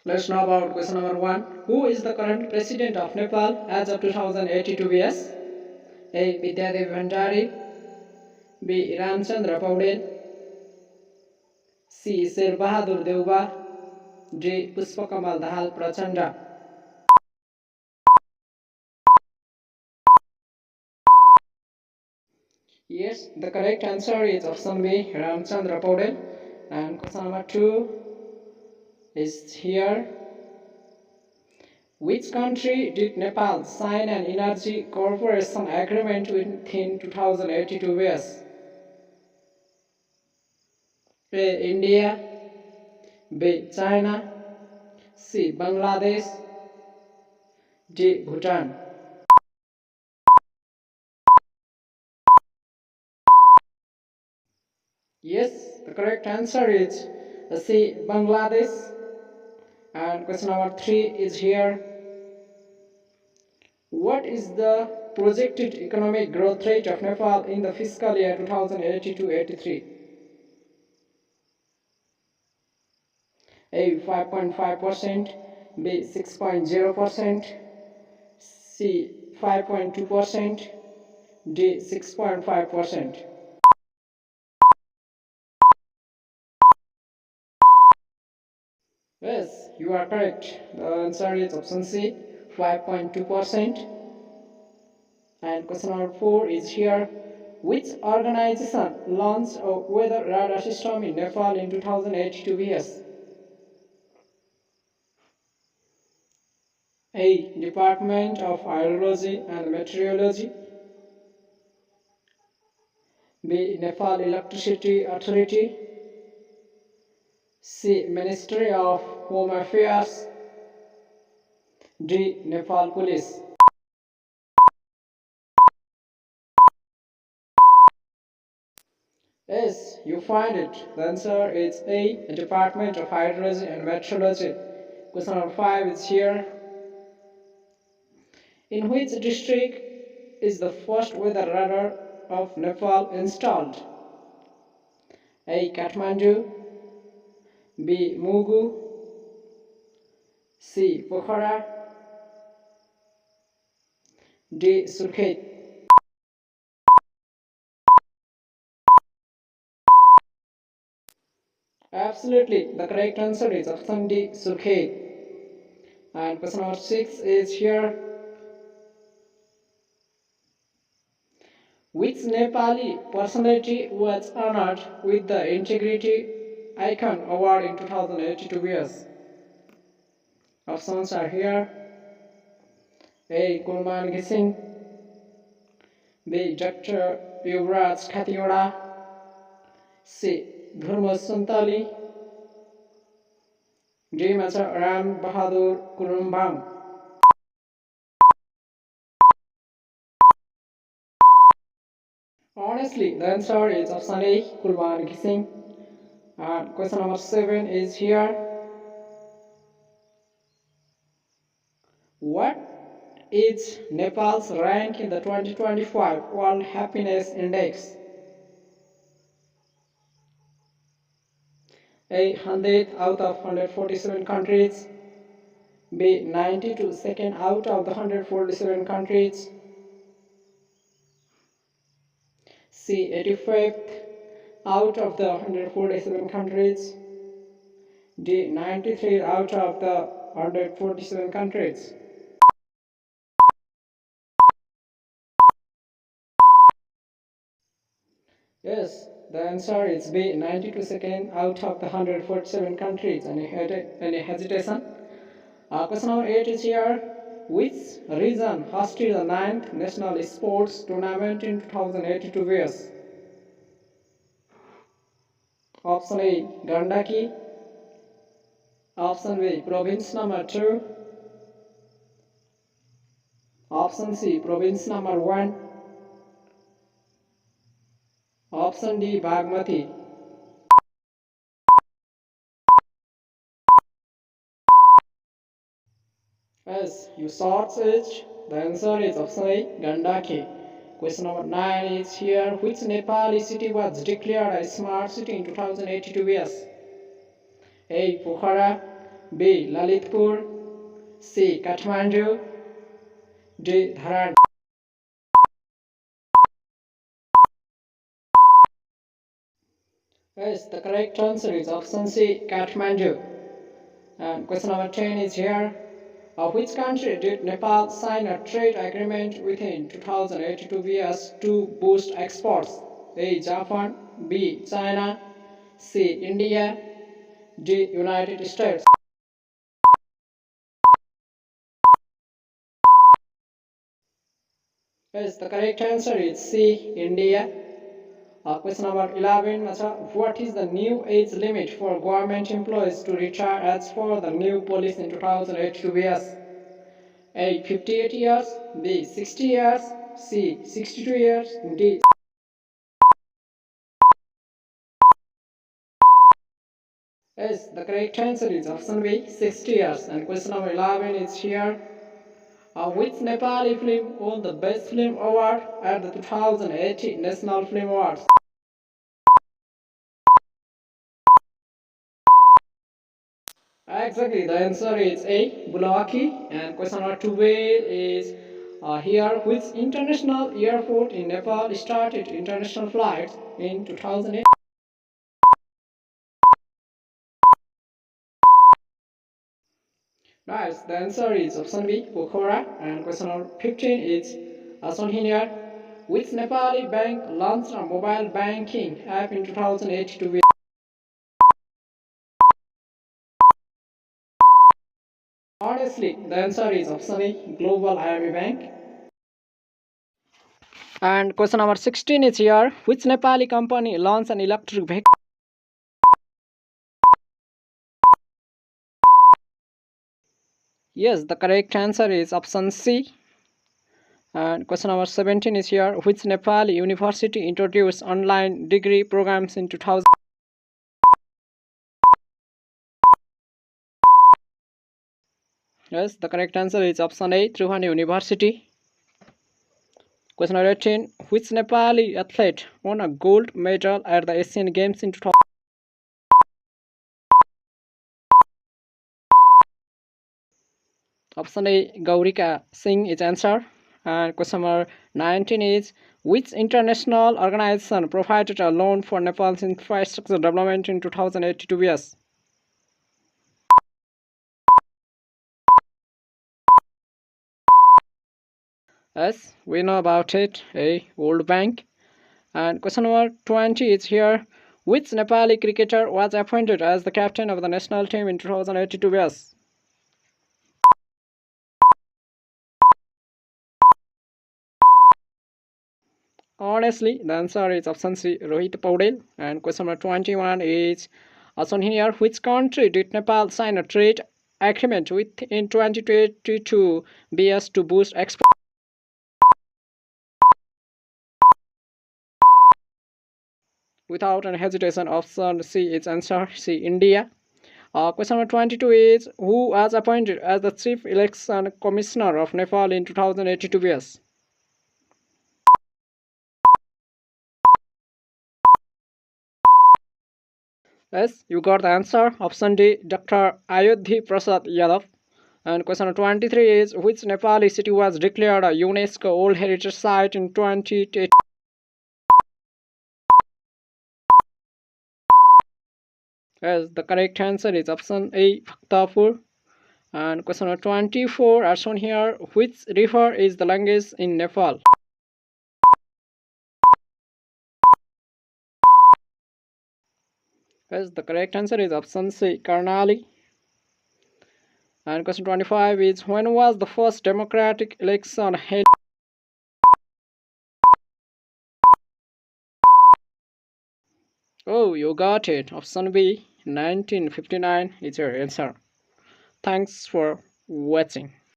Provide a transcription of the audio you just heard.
Let's know about question number 1. Who is the current president of Nepal as of 2082 BS? A. Vidyadev Bhandari, B. Ramchandra Paudel, C. Sher Bahadur Deuba, D. Pushpakamal Dahal Prachanda. Yes, the correct answer is option B, Ramchandra Paudel. And question number 2 is here. Which country did Nepal sign an energy cooperation agreement with in 2082 years? A. India, B. China, C. Bangladesh, D. Bhutan. Yes, the correct answer is C. Bangladesh. And question number 3 is here. What is the projected economic growth rate of Nepal in the fiscal year 2082-83? A. 5.5%, B. 6.0%, C. 5.2%, D. 6.5%. Yes, you are correct. The answer is option C, 5.2%. And question number 4 is here. Which organization launched a weather radar system in Nepal in 2082 BS? A. Department of Hydrology and Meteorology, B. Nepal Electricity Authority, C. Ministry of Home Affairs, D. Nepal Police. Yes, you find it. The answer is A. Department of Hydrology and Meteorology. Question number 5 is here. In which district is the first weather radar of Nepal installed? A. Kathmandu, B. Mugu, C. Pokhara, D. Surkhet. Absolutely, the correct answer is option D, Surkhet. And question number 6 is here. Which Nepali personality was honored with the Integrity Icon Award in 2082 years? Options are here. A. Kulman Gising, B. Dr. Yuvraj Khatiwada, C. Dhurma Santali, D. Macha Ram Bahadur Kurumbang. Honestly, the answer is option A, Kulman Gising. And question number 7 is here. What is Nepal's rank in the 2025 World Happiness Index? A. 100th out of 147 countries, B. 92nd out of the 147 countries, C. 85th out of the 147 countries, D. 93 out of the 147 countries. Yes, the answer is B. 92nd out of the 147 countries. Any hesitation? Question number 8 is here. Which region hosted the 9th National Sports Tournament in 2082 years? Option A, Gandaki. Option B, province number 2. Option C, province number 1. Option D, Bagmati. Yes, you search it. The answer is option A, Gandaki. Question number 9 is here. Which Nepali city was declared a smart city in 2082 years? A. Pokhara, B. Lalitpur, C. Kathmandu, D. Dharan. Yes, the correct answer is option C. Kathmandu. And question number 10 is here. Which country did Nepal sign a trade agreement with in 2082 vs to boost exports? A. Japan, B. China, C. India, D. United States. Yes, the correct answer is C. India. Question number 11. What is the new age limit for government employees to retire as per the new policy in 2082 vs? A. 58 years, B. 60 years, C. 62 years, D. Yes, the correct answer is option B. 60 years. And question number 11 is here. Which Nepali film won the Best Film Award at the 2018 National Film Awards? Exactly, the answer is A. Bulaki. And question number 12 is here. Which international airport in Nepal started international flights in 2008? Nice, the answer is option B. Pokhara. And question number 15 is shown here. Which Nepali bank launched a mobile banking app in 2008 to Honestly, the answer is option A. Global IME Bank. And question number 16 is here. Which Nepali company launched an electric vehicle? Yes, the correct answer is option C. And question number 17 is here. Which Nepali university introduced online degree programs in 2000? Yes, the correct answer is option A. Tribhuvan University. Question number 18. Which Nepali athlete won a gold medal at the Asian Games in 2000? Option A. Gaurika Singh is answer. And question number 19 is which international organization provided a loan for Nepal's infrastructure development in 2082 years? Yes, we know about it, a World Bank. And question number 20 is here. Which Nepali cricketer was appointed as the captain of the national team in 2082 years? Honestly, the answer is option C, Rohit Paudel. And question number 21 is shown here. Which country did Nepal sign a trade agreement with in 2022 BS to boost export? Without any hesitation, option C is answer C, India. Question number 22 is who was appointed as the Chief Election Commissioner of Nepal in 2082 BS? Yes, you got the answer. Option D, Dr. Ayodhi Prasad Yadav. And question number 23 is which Nepali city was declared a UNESCO World Heritage Site in 2018? Yes, the correct answer is option A, Bhaktapur. And question number 24 are shown here. Which river is the longest in Nepal? Yes, the correct answer is option C, Karnali. And question 25 is when was the first democratic election held? Oh, you got it. Option B, 1959 is your answer. Thanks for watching.